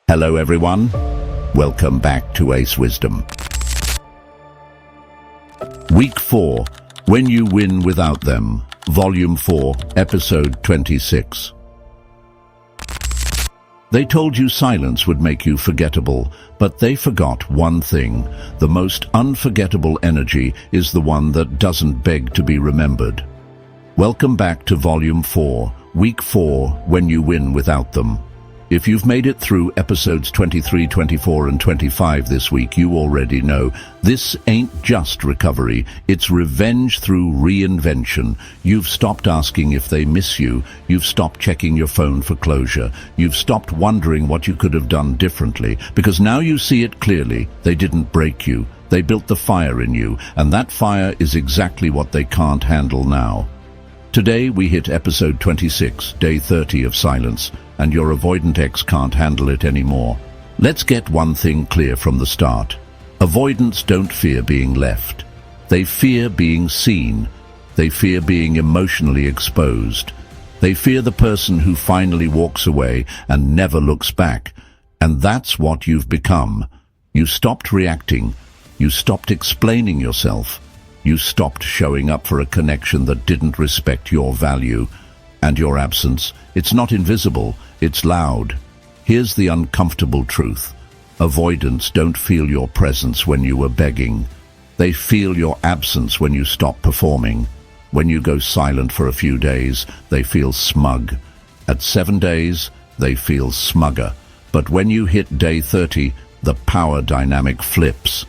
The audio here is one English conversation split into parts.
Hello everyone, welcome back to Ace Wisdom. Week 4, When You Win Without Them, Volume 4, Episode 26. They told you silence would make you forgettable, but they forgot one thing. The most unforgettable energy is the one that doesn't beg to be remembered. Welcome back to Volume 4, Week 4, When You Win Without Them. If you've made it through episodes 23, 24, and 25 this week, you already know this ain't just recovery, it's revenge through reinvention. You've stopped asking if they miss you, you've stopped checking your phone for closure, you've stopped wondering what you could have done differently, because now you see it clearly. They didn't break you, they built the fire in you, and that fire is exactly what they can't handle now. Today we hit episode 26, day 30 of silence, and your avoidant ex can't handle it anymore. Let's get one thing clear from the start. Avoidants don't fear being left. They fear being seen. They fear being emotionally exposed. They fear the person who finally walks away and never looks back. And that's what you've become. You stopped reacting. You stopped explaining yourself. You stopped showing up for a connection that didn't respect your value. And your absence, it's not invisible, it's loud. Here's the uncomfortable truth. Avoidants don't feel your presence when you were begging. They feel your absence when you stop performing. When you go silent for a few days, they feel smug. At 7 days, they feel smugger. But when you hit day 30, the power dynamic flips.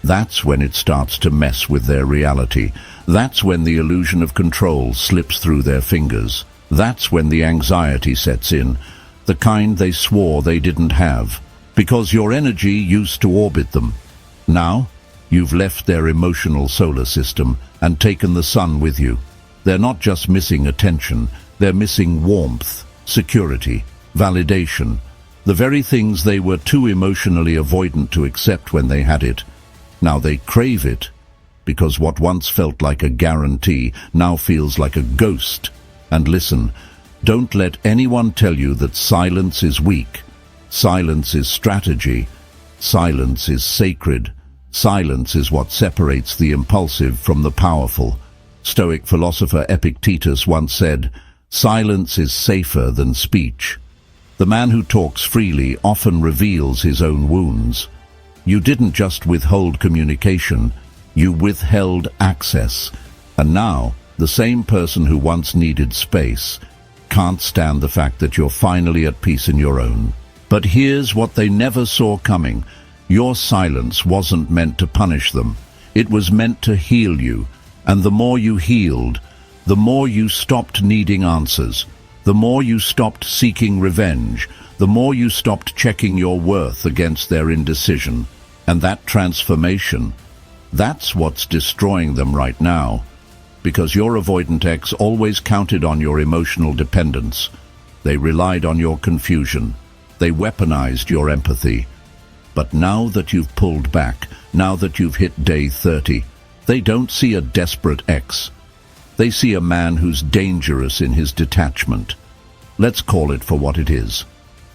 That's when it starts to mess with their reality. That's when the illusion of control slips through their fingers. That's when the anxiety sets in, the kind they swore they didn't have, because your energy used to orbit them. Now, you've left their emotional solar system and taken the sun with you. They're not just missing attention, they're missing warmth, security, validation, the very things they were too emotionally avoidant to accept when they had it. Now they crave it, because what once felt like a guarantee now feels like a ghost. And listen, don't let anyone tell you that silence is weak. Silence is strategy. Silence is sacred. Silence is what separates the impulsive from the powerful. Stoic philosopher Epictetus once said, "Silence is safer than speech." The man who talks freely often reveals his own wounds. You didn't just withhold communication, you withheld access. And now, the same person who once needed space can't stand the fact that you're finally at peace in your own. But here's what they never saw coming. Your silence wasn't meant to punish them. It was meant to heal you. And the more you healed, the more you stopped needing answers. The more you stopped seeking revenge. The more you stopped checking your worth against their indecision. And that transformation, that's what's destroying them right now. Because your avoidant ex always counted on your emotional dependence. They relied on your confusion. They weaponized your empathy. But now that you've pulled back, now that you've hit day 30, they don't see a desperate ex. They see a man who's dangerous in his detachment. Let's call it for what it is.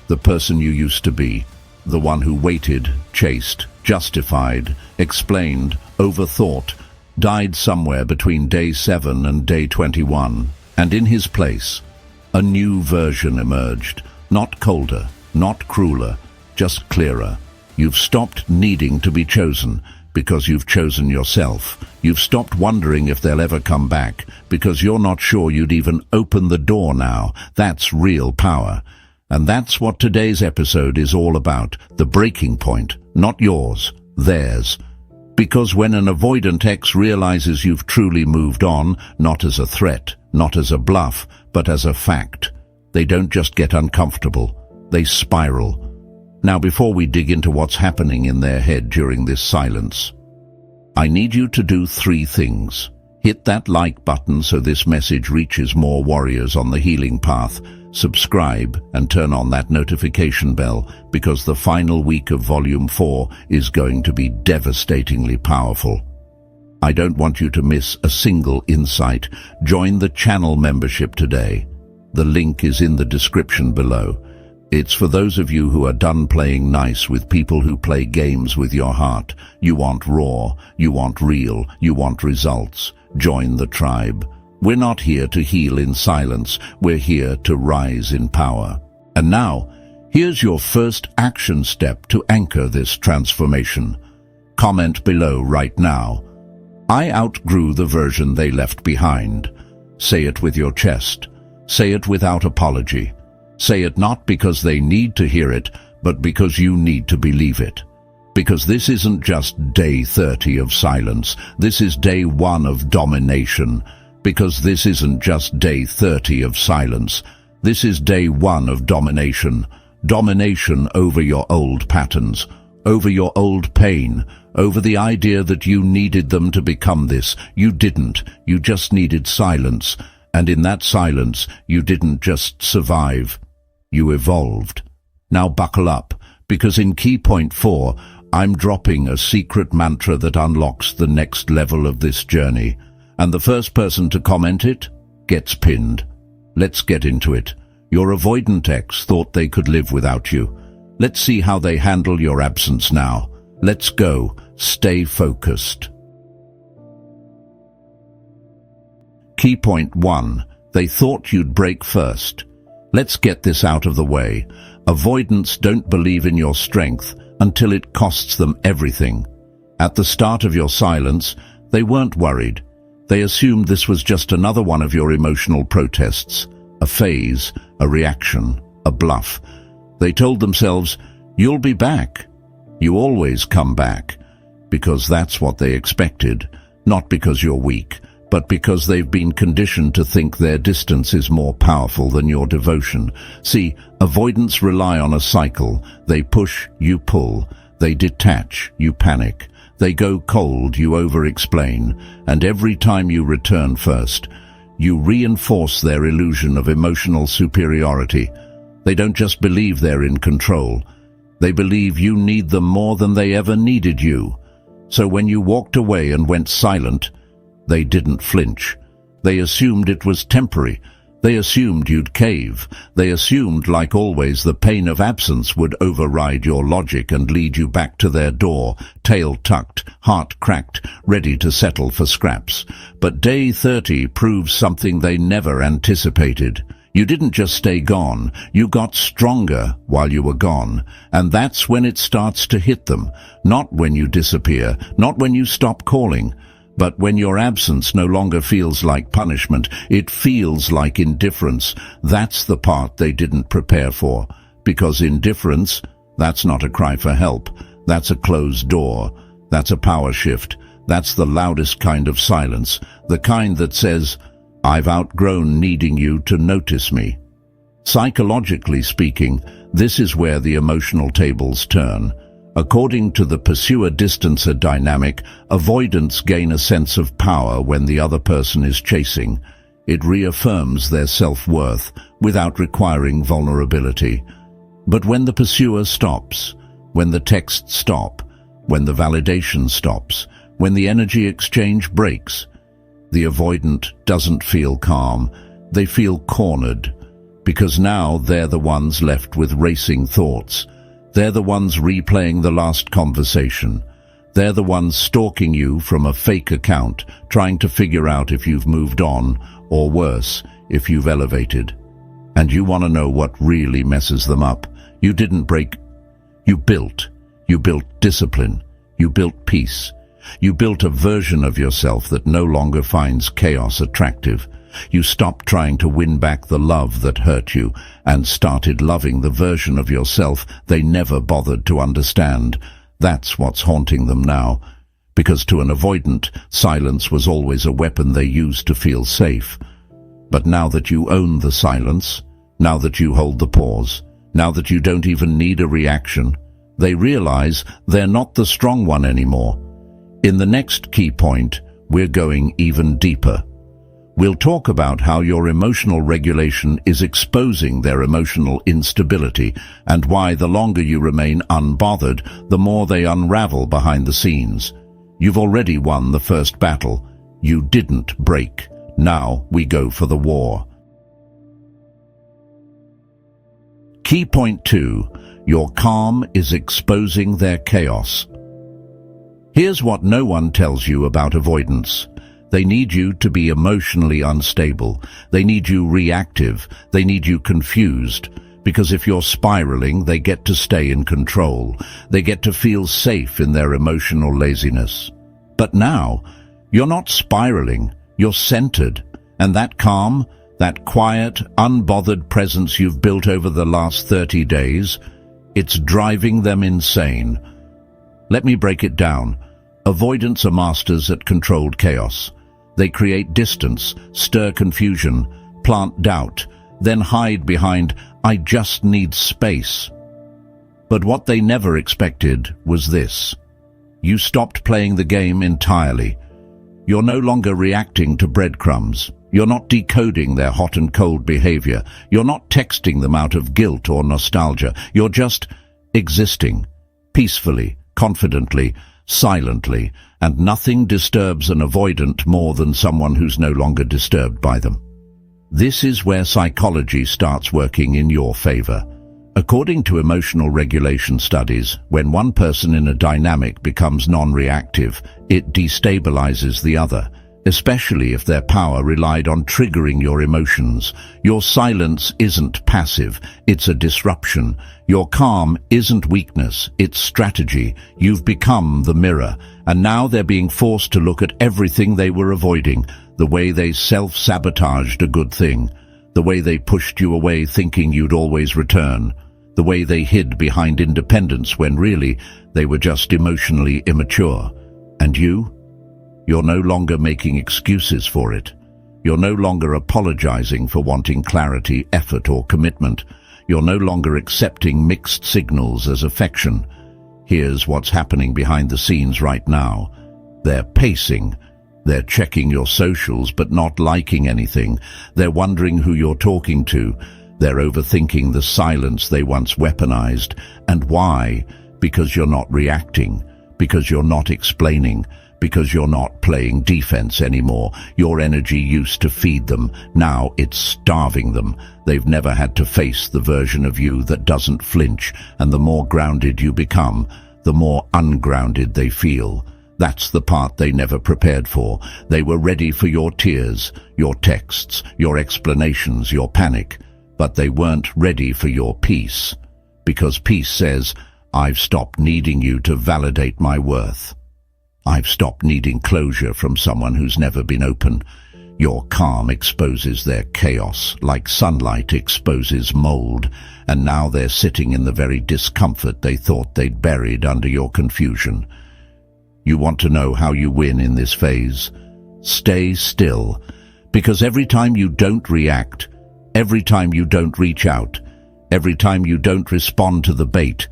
The person you used to be. The one who waited, chased, justified, explained, overthought, died somewhere between day 7 and day 21. And in his place, a new version emerged. Not colder, not crueler, just clearer. You've stopped needing to be chosen because you've chosen yourself. You've stopped wondering if they'll ever come back because you're not sure you'd even open the door now. That's real power. And that's what today's episode is all about, the breaking point, not yours, theirs. Because when an avoidant ex realizes you've truly moved on, not as a threat, not as a bluff, but as a fact, they don't just get uncomfortable, they spiral. Now before we dig into what's happening in their head during this silence, I need you to do 3 things. Hit that like button so this message reaches more warriors on the healing path. Subscribe and turn on that notification bell because the final week of Volume 4 is going to be devastatingly powerful. I don't want you to miss a single insight. Join the channel membership today. The link is in the description below. It's for those of you who are done playing nice with people who play games with your heart. You want raw, you want real, you want results. Join the tribe. We're not here to heal in silence, we're here to rise in power. And now, here's your first action step to anchor this transformation. Comment below right now. I outgrew the version they left behind. Say it with your chest. Say it without apology. Say it not because they need to hear it, but because you need to believe it. Because this isn't just day 30 of silence, this is day 1 of domination. Because this isn't just day 30 of silence, this is day 1 of domination. Domination over your old patterns, over your old pain, over the idea that you needed them to become this. You didn't, you just needed silence. And in that silence, you didn't just survive, you evolved. Now buckle up, because in key point 4, I'm dropping a secret mantra that unlocks the next level of this journey. And the first person to comment it gets pinned. Let's get into it. Your avoidant ex thought they could live without you. Let's see how they handle your absence now. Let's go. Stay focused. Key point 1. They thought you'd break first. Let's get this out of the way. Avoidants don't believe in your strength until it costs them everything. At the start of your silence, they weren't worried. They assumed this was just another one of your emotional protests, a phase, a reaction, a bluff. They told themselves, you'll be back. You always come back. Because that's what they expected, not because you're weak, but because they've been conditioned to think their distance is more powerful than your devotion. See, avoidants rely on a cycle. They push, you pull. They detach, you panic. They go cold, you over-explain. And every time you return first, you reinforce their illusion of emotional superiority. They don't just believe they're in control. They believe you need them more than they ever needed you. So when you walked away and went silent, they didn't flinch. They assumed it was temporary. They assumed you'd cave. They assumed, like always, the pain of absence would override your logic and lead you back to their door, tail tucked, heart cracked, ready to settle for scraps. But day 30 proves something they never anticipated. You didn't just stay gone, you got stronger while you were gone. And that's when it starts to hit them. Not when you disappear, not when you stop calling. But when your absence no longer feels like punishment, it feels like indifference. That's the part they didn't prepare for. Because indifference, that's not a cry for help. That's a closed door. That's a power shift. That's the loudest kind of silence. The kind that says, I've outgrown needing you to notice me. Psychologically speaking, this is where the emotional tables turn. According to the pursuer-distancer dynamic, avoidants gain a sense of power when the other person is chasing. It reaffirms their self-worth without requiring vulnerability. But when the pursuer stops, when the texts stop, when the validation stops, when the energy exchange breaks, the avoidant doesn't feel calm. They feel cornered, because now they're the ones left with racing thoughts. They're the ones replaying the last conversation. They're the ones stalking you from a fake account, trying to figure out if you've moved on, or worse, if you've elevated. And you want to know what really messes them up. You didn't break. You built. You built discipline. You built peace. You built a version of yourself that no longer finds chaos attractive. You stopped trying to win back the love that hurt you and started loving the version of yourself they never bothered to understand. That's what's haunting them now. Because to an avoidant, silence was always a weapon they used to feel safe. But now that you own the silence, now that you hold the pause, now that you don't even need a reaction, they realize they're not the strong one anymore. In the next key point, we're going even deeper. We'll talk about how your emotional regulation is exposing their emotional instability and why the longer you remain unbothered, the more they unravel behind the scenes. You've already won the first battle. You didn't break. Now we go for the war. Key point 2. Your calm is exposing their chaos. Here's what no one tells you about avoidance. They need you to be emotionally unstable. They need you reactive. They need you confused. Because if you're spiraling, they get to stay in control. They get to feel safe in their emotional laziness. But now, you're not spiraling. You're centered. And that calm, that quiet, unbothered presence you've built over the last 30 days, it's driving them insane. Let me break it down. Avoidants are masters at controlled chaos. They create distance, stir confusion, plant doubt, then hide behind, "I just need space." But what they never expected was this. You stopped playing the game entirely. You're no longer reacting to breadcrumbs. You're not decoding their hot and cold behavior. You're not texting them out of guilt or nostalgia. You're just existing, peacefully, confidently, silently, and nothing disturbs an avoidant more than someone who's no longer disturbed by them. This is where psychology starts working in your favor. According to emotional regulation studies, when one person in a dynamic becomes non-reactive, it destabilizes the other, especially if their power relied on triggering your emotions. Your silence isn't passive, it's a disruption. Your calm isn't weakness, it's strategy. You've become the mirror, and now they're being forced to look at everything they were avoiding, the way they self-sabotaged a good thing, the way they pushed you away thinking you'd always return, the way they hid behind independence when really they were just emotionally immature. And you're no longer making excuses for it. You're no longer apologizing for wanting clarity, effort, or commitment. You're no longer accepting mixed signals as affection. Here's what's happening behind the scenes right now. They're pacing. They're checking your socials but not liking anything. They're wondering who you're talking to. They're overthinking the silence they once weaponized. And why? Because you're not reacting. Because you're not explaining. Because you're not playing defense anymore. Your energy used to feed them. Now it's starving them. They've never had to face the version of you that doesn't flinch. And the more grounded you become, the more ungrounded they feel. That's the part they never prepared for. They were ready for your tears, your texts, your explanations, your panic. But they weren't ready for your peace. Because peace says, I've stopped needing you to validate my worth. I've stopped needing closure from someone who's never been open. Your calm exposes their chaos, like sunlight exposes mold, and now they're sitting in the very discomfort they thought they'd buried under your confusion. You want to know how you win in this phase? Stay still, because every time you don't react, every time you don't reach out, every time you don't respond to the bait,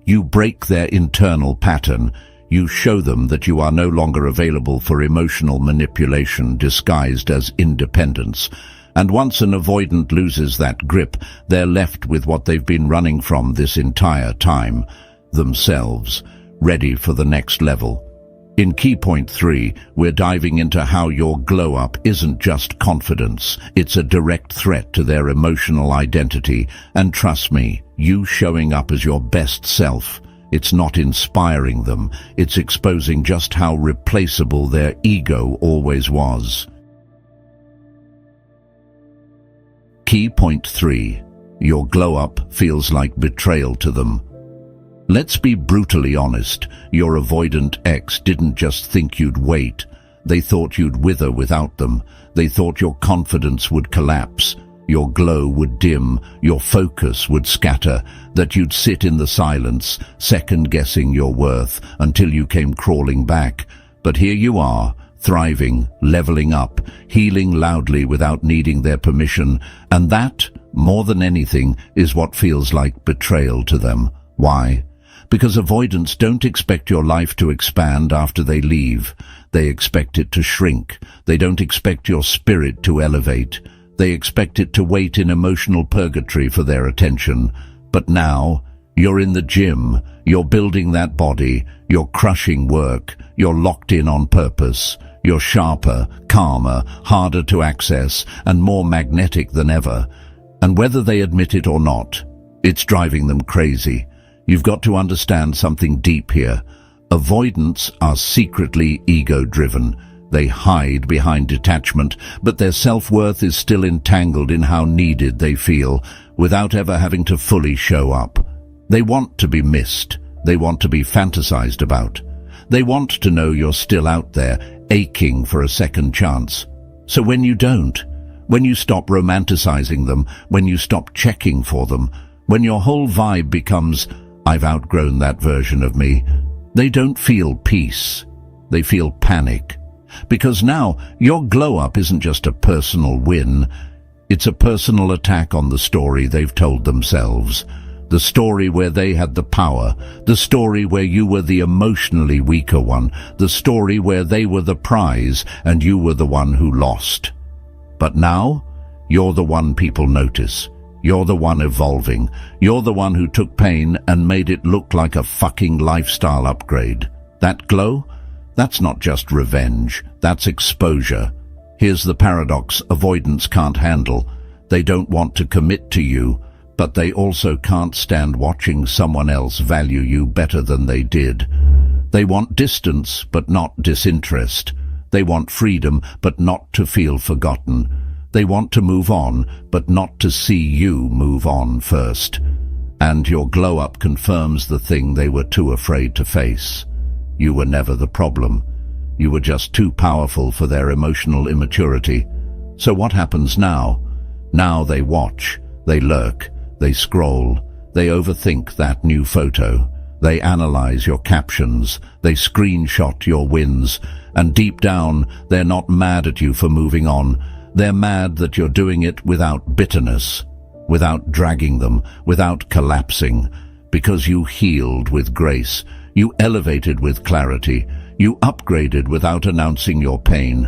you break their internal pattern. You show them that you are no longer available for emotional manipulation disguised as independence. And once an avoidant loses that grip, they're left with what they've been running from this entire time, themselves, ready for the next level. In key point 3, we're diving into how your glow-up isn't just confidence, it's a direct threat to their emotional identity. And trust me, you showing up as your best self, it's not inspiring them, it's exposing just how replaceable their ego always was. Key point 3. Your glow-up feels like betrayal to them. Let's be brutally honest, your avoidant ex didn't just think you'd wait. They thought you'd wither without them. They thought your confidence would collapse. Your glow would dim, your focus would scatter, that you'd sit in the silence, second-guessing your worth, until you came crawling back. But here you are, thriving, leveling up, healing loudly without needing their permission, and that, more than anything, is what feels like betrayal to them. Why? Because avoidants don't expect your life to expand after they leave. They expect it to shrink. They don't expect your spirit to elevate. They expect it to wait in emotional purgatory for their attention. But now, you're in the gym, you're building that body, you're crushing work, you're locked in on purpose, you're sharper, calmer, harder to access, and more magnetic than ever. And whether they admit it or not, It's driving them crazy. You've got to understand something deep here. Avoidants are secretly ego-driven. They hide behind detachment, but their self-worth is still entangled in how needed they feel, without ever having to fully show up. They want to be missed. They want to be fantasized about. They want to know you're still out there, aching for a second chance. So when you don't, when you stop romanticizing them, when you stop checking for them, when your whole vibe becomes, "I've outgrown that version of me," they don't feel peace. They feel panic. Because now, your glow-up isn't just a personal win. It's a personal attack on the story they've told themselves. The story where they had the power. The story where you were the emotionally weaker one. The story where they were the prize and you were the one who lost. But now, you're the one people notice. You're the one evolving. You're the one who took pain and made it look like a fucking lifestyle upgrade. That glow? That's not just revenge. That's exposure. Here's the paradox avoidants can't handle. They don't want to commit to you, but they also can't stand watching someone else value you better than they did. They want distance, but not disinterest. They want freedom, but not to feel forgotten. They want to move on, but not to see you move on first. And your glow-up confirms the thing they were too afraid to face. You were never the problem. You were just too powerful for their emotional immaturity. So what happens now? Now they watch, they lurk, they scroll, they overthink that new photo. They analyze your captions, they screenshot your wins, and deep down, they're not mad at you for moving on. They're mad that you're doing it without bitterness, without dragging them, without collapsing, because you healed with grace. You elevated with clarity. You upgraded without announcing your pain.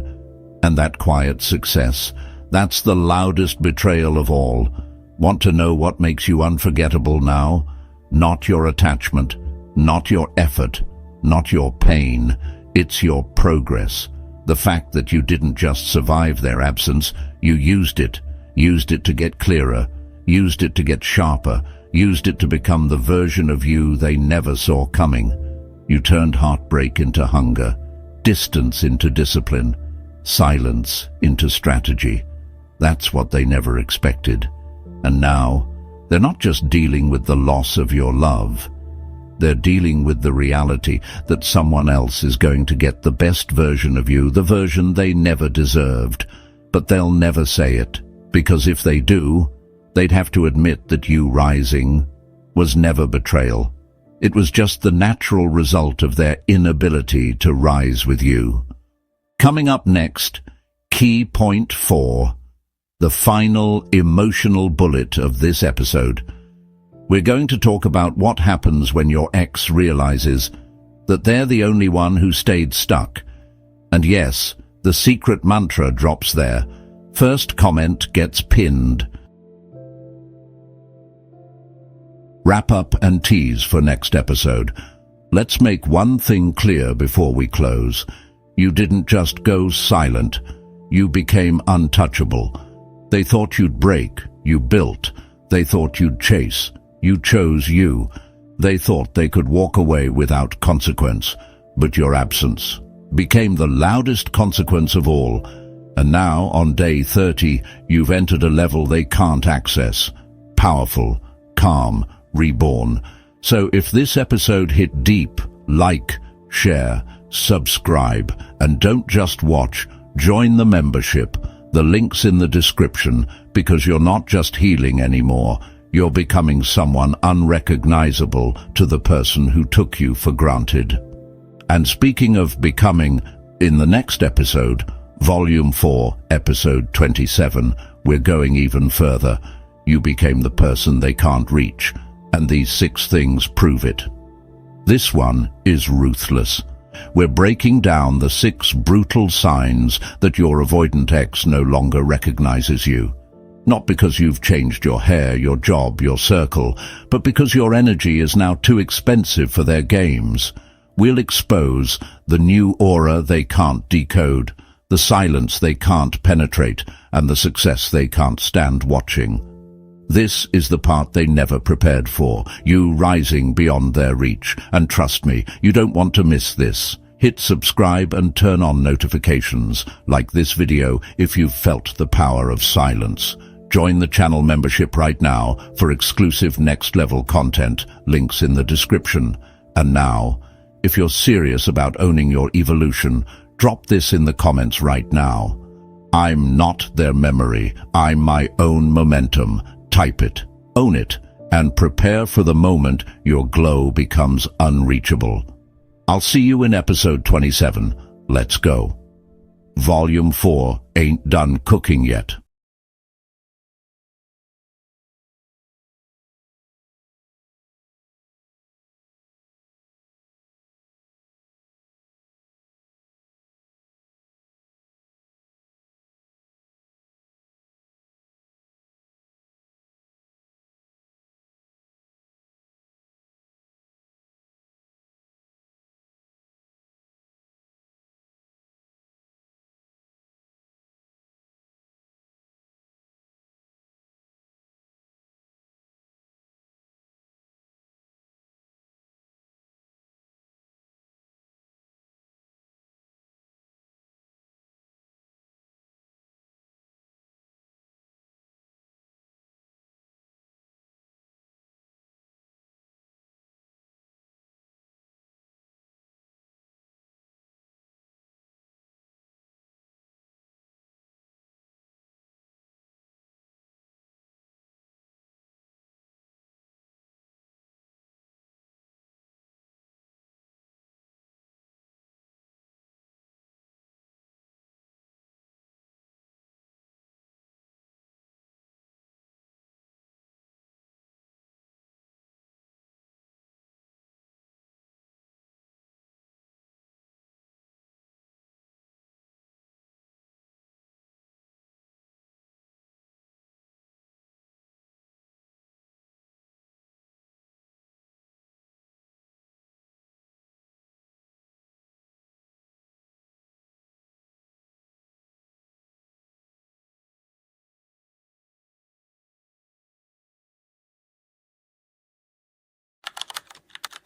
And that quiet success, that's the loudest betrayal of all. Want to know what makes you unforgettable now? Not your attachment, not your effort, not your pain. It's your progress. The fact that you didn't just survive their absence, you used it to get clearer, used it to get sharper, used it to become the version of you they never saw coming. You turned heartbreak into hunger, distance into discipline, silence into strategy. That's what they never expected. And now, they're not just dealing with the loss of your love. They're dealing with the reality that someone else is going to get the best version of you, the version they never deserved. But they'll never say it, because if they do, they'd have to admit that you rising was never betrayal. It was just the natural result of their inability to rise with you. Coming up next, key point 4, the final emotional bullet of this episode. We're going to talk about what happens when your ex realizes that they're the only one who stayed stuck. And yes, the secret mantra drops there. First comment gets pinned. Wrap up and tease for next episode. Let's make one thing clear before we close. You didn't just go silent. You became untouchable. They thought you'd break. You built. They thought you'd chase. You chose you. They thought they could walk away without consequence. But your absence became the loudest consequence of all. And now, on day 30, you've entered a level they can't access. Powerful, calm, reborn. So if this episode hit deep, like, share, subscribe, and don't just watch, join the membership. The link's in the description, because you're not just healing anymore. You're becoming someone unrecognizable to the person who took you for granted. And speaking of becoming, in the next episode, Volume 4, Episode 27, we're going even further. You became the person they can't reach. And these 6 things prove it. This one is ruthless. We're breaking down the 6 brutal signs that your avoidant ex no longer recognizes you. Not because you've changed your hair, your job, your circle, but because your energy is now too expensive for their games. We'll expose the new aura they can't decode, the silence they can't penetrate, and the success they can't stand watching. This is the part they never prepared for, you rising beyond their reach. And trust me, you don't want to miss this. Hit subscribe and turn on notifications. Like this video if you've felt the power of silence. Join the channel membership right now for exclusive next-level content, links in the description. And now, if you're serious about owning your evolution, drop this in the comments right now. I'm not their memory, I'm my own momentum. Type it, own it, and prepare for the moment your glow becomes unreachable. I'll see you in episode 27. Let's go. Volume 4 ain't done cooking yet.